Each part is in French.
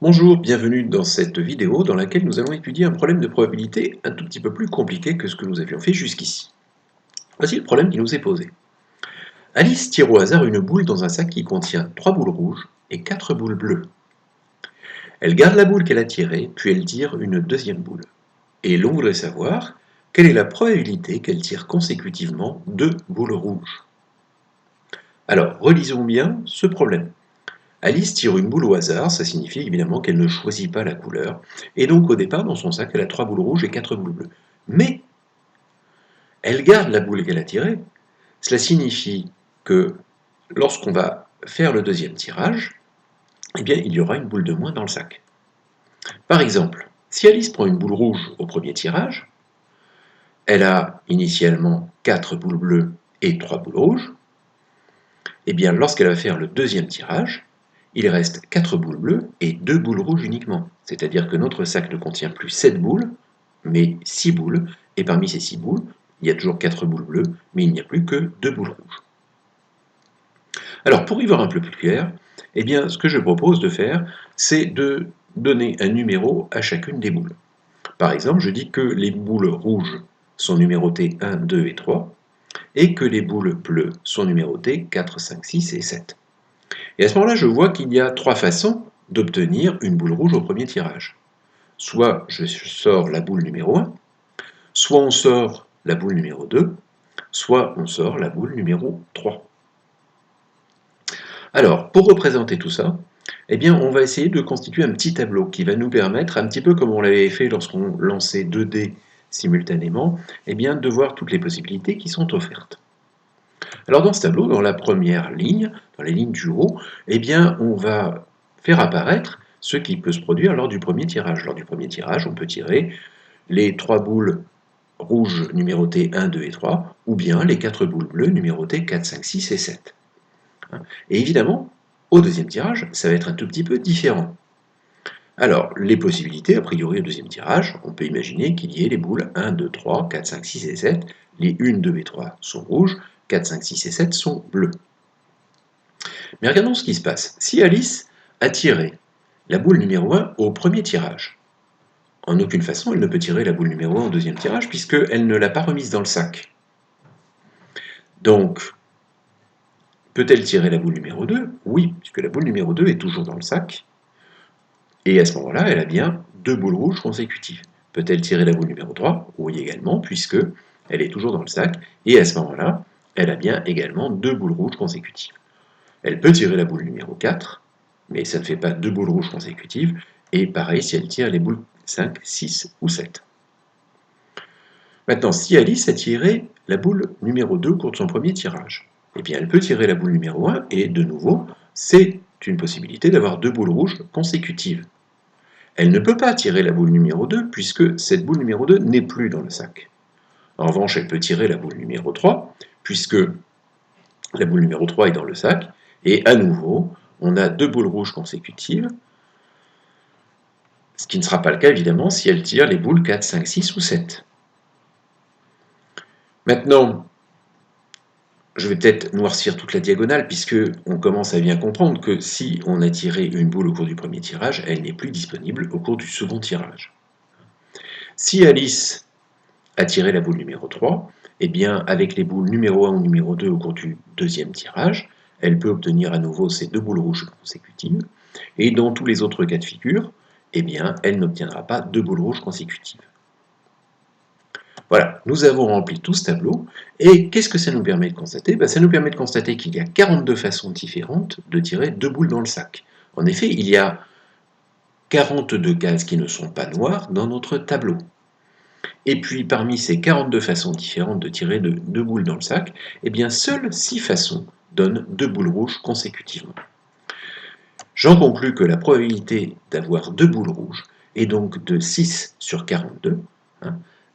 Bonjour, bienvenue dans cette vidéo dans laquelle nous allons étudier un problème de probabilité un tout petit peu plus compliqué que ce que nous avions fait jusqu'ici. Voici le problème qui nous est posé. Alice tire au hasard une boule dans un sac qui contient 3 boules rouges et 4 boules bleues. Elle garde la boule qu'elle a tirée, puis elle tire une deuxième boule. Et l'on voudrait savoir quelle est la probabilité qu'elle tire consécutivement 2 boules rouges. Alors, relisons bien ce problème. Alice tire une boule au hasard, ça signifie évidemment qu'elle ne choisit pas la couleur, et donc au départ dans son sac elle a 3 boules rouges et 4 boules bleues. Mais elle garde la boule qu'elle a tirée, cela signifie que lorsqu'on va faire le deuxième tirage, eh bien il y aura une boule de moins dans le sac. Par exemple, si Alice prend une boule rouge au premier tirage, elle a initialement 4 boules bleues et 3 boules rouges, et bien lorsqu'elle va faire le deuxième tirage, il reste 4 boules bleues et 2 boules rouges uniquement. C'est-à-dire que notre sac ne contient plus 7 boules, mais 6 boules, et parmi ces 6 boules, il y a toujours 4 boules bleues, mais il n'y a plus que 2 boules rouges. Alors pour y voir un peu plus clair, eh bien ce que je propose de faire, c'est de donner un numéro à chacune des boules. Par exemple, je dis que les boules rouges sont numérotées 1, 2 et 3, et que les boules bleues sont numérotées 4, 5, 6 et 7. Et à ce moment-là, je vois qu'il y a 3 façons d'obtenir une boule rouge au premier tirage. Soit je sors la boule numéro 1, soit on sort la boule numéro 2, soit on sort la boule numéro 3. Alors, pour représenter tout ça, eh bien, on va essayer de constituer un petit tableau qui va nous permettre, un petit peu comme on l'avait fait lorsqu'on lançait 2 dés simultanément, eh bien, de voir toutes les possibilités qui sont offertes. Alors dans ce tableau, dans la première ligne, dans les lignes du haut, eh bien, on va faire apparaître ce qui peut se produire lors du premier tirage. Lors du premier tirage, on peut tirer les 3 boules rouges numérotées 1, 2 et 3, ou bien les 4 boules bleues numérotées 4, 5, 6 et 7. Et évidemment, au deuxième tirage, ça va être un tout petit peu différent. Alors, les possibilités, a priori au deuxième tirage, on peut imaginer qu'il y ait les boules 1, 2, 3, 4, 5, 6 et 7. Les 1, 2 et 3 sont rouges, 4, 5, 6 et 7 sont bleus. Mais regardons ce qui se passe. Si Alice a tiré la boule numéro 1 au premier tirage, en aucune façon elle ne peut tirer la boule numéro 1 au deuxième tirage puisqu'elle ne l'a pas remise dans le sac. Donc, peut-elle tirer la boule numéro 2? Oui, puisque la boule numéro 2 est toujours dans le sac. Et à ce moment-là, elle a bien 2 boules rouges consécutives. Peut-elle tirer la boule numéro 3? Oui également, puisque elle est toujours dans le sac. Et à ce moment-là, elle a bien également 2 boules rouges consécutives. Elle peut tirer la boule numéro 4, mais ça ne fait pas 2 boules rouges consécutives. Et pareil si elle tire les boules 5, 6 ou 7. Maintenant, si Alice a tiré la boule numéro 2 au cours de son premier tirage, eh bien elle peut tirer la boule numéro 1 et de nouveau, c'est une possibilité d'avoir 2 boules rouges consécutives. Elle ne peut pas tirer la boule numéro 2 puisque cette boule numéro 2 n'est plus dans le sac. En revanche, elle peut tirer la boule numéro 3 puisque la boule numéro 3 est dans le sac et à nouveau, on a 2 boules rouges consécutives, ce qui ne sera pas le cas évidemment si elle tire les boules 4, 5, 6 ou 7. Maintenant, je vais peut-être noircir toute la diagonale puisque on commence à bien comprendre que si on a tiré une boule au cours du premier tirage, elle n'est plus disponible au cours du second tirage. Si Alice a tiré la boule numéro 3, eh bien avec les boules numéro 1 ou numéro 2 au cours du deuxième tirage, elle peut obtenir à nouveau ces 2 boules rouges consécutives, et dans tous les autres cas de figure, eh bien elle n'obtiendra pas 2 boules rouges consécutives. Voilà, nous avons rempli tout ce tableau, et qu'est-ce que ça nous permet de constater? Ça nous permet de constater qu'il y a 42 façons différentes de tirer 2 boules dans le sac. En effet, il y a 42 cases qui ne sont pas noires dans notre tableau. Et puis parmi ces 42 façons différentes de tirer 2 boules dans le sac, eh bien seules 6 façons donnent 2 boules rouges consécutivement. J'en conclus que la probabilité d'avoir 2 boules rouges est donc de 6 sur 42.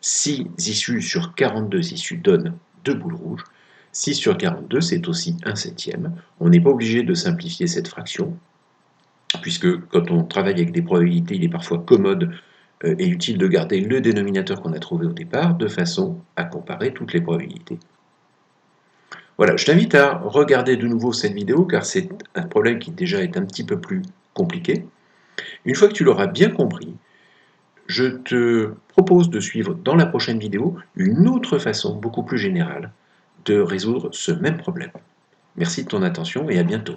6 issues sur 42 issues donnent 2 boules rouges. 6 sur 42, c'est aussi 1/7. On n'est pas obligé de simplifier cette fraction, puisque quand on travaille avec des probabilités, il est parfois commode et utile de garder le dénominateur qu'on a trouvé au départ, de façon à comparer toutes les probabilités. Voilà, je t'invite à regarder de nouveau cette vidéo, car c'est un problème qui déjà est un petit peu plus compliqué. Une fois que tu l'auras bien compris, je te propose de suivre dans la prochaine vidéo une autre façon beaucoup plus générale de résoudre ce même problème. Merci de ton attention et à bientôt.